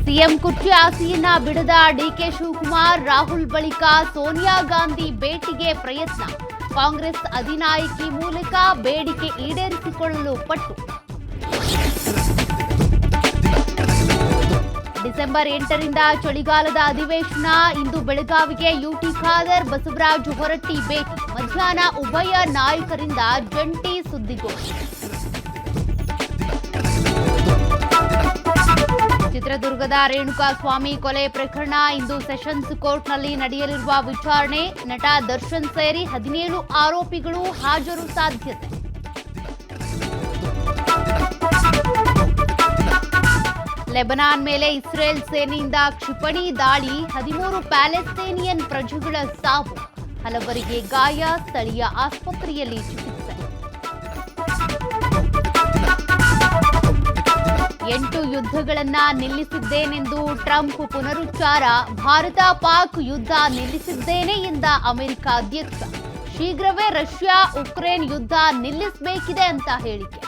CM ಕುರ್ಚಿ ಆಸೆಯನ್ನ ಬಿಡದ DK Shivakumar, Rahul ಬಳಿಕ ಸೋನಿಯಾ ಗಾಂಧಿ ಭೇಟಿಗೆ ಪ್ರಯತ್ನ. ಕಾಂಗ್ರೆಸ್ ಅಧಿನಾಯಕಿ ಮೂಲಕ ಬೇಡಿಕೆ ಈಡೇರಿಸಿಕೊಳ್ಳಲು ಪಟ್ಟು. ಡಿಸೆಂಬರ್ 8ರಿಂದ ಚಳಿಗಾಲದ ಅಧಿವೇಶನ. ಇಂದು ಬೆಳಗಾವಿಗೆ ಯುಟಿ ಖಾದರ್, ಬಸವರಾಜ ಹೊರಟ್ಟಿ ಭೇಟಿ. ಮಧ್ಯಾಹ್ನ ಉಭಯ ನಾಯಕರಿಂದ ಜಂಟಿ ಸುದ್ದಿಗೋಷ್ಠಿ. ಚಿತ್ರದುರ್ಗದ ರೇಣುಕಾಸ್ವಾಮಿ ಕೊಲೆ ಪ್ರಕರಣ ಇಂದು ಸೆಷನ್ಸ್ ಕೋರ್ಟ್ನಲ್ಲಿ ನಡೆಯಲಿರುವ ವಿಚಾರಣೆ. ನಟ ದರ್ಶನ್ ಸೇರಿ 17 ಆರೋಪಿಗಳು ಹಾಜರು ಸಾಧ್ಯತೆ. ಲೆಬನಾನ್ ಮೇಲೆ ಇಸ್ರೇಲ್ ಸೇನೆಯಿಂದ ಕ್ಷಿಪಣಿ ದಾಳಿ. 13 ಪ್ಯಾಲೆಸ್ತೇನಿಯನ್ ಪ್ರಜೆಗಳ ಸಾವು, ಹಲವರಿಗೆ ಗಾಯ. ಸ್ಥಳೀಯ ಆಸ್ಪತ್ರೆಯಲ್ಲಿ ಚಿಕಿತ್ಸೆ. 8 ಯುದ್ಧಗಳನ್ನ ನಿಲ್ಲಿಸಿದ್ದೇನೆಂದು ಟ್ರಂಪ್ ಪುನರುಚ್ಚಾರ. ಭಾರತ ಪಾಕ್ ಯುದ್ಧ ನಿಲ್ಲಿಸಿದ್ದೇನೆ ಎಂದ ಅಮೆರಿಕ ಅಧ್ಯಕ್ಷ. ಶೀಘ್ರವೇ ರಷ್ಯಾ ಉಕ್ರೇನ್ ಯುದ್ಧ ನಿಲ್ಲಿಸಬೇಕಿದೆ ಅಂತ ಹೇಳಿಕೆ.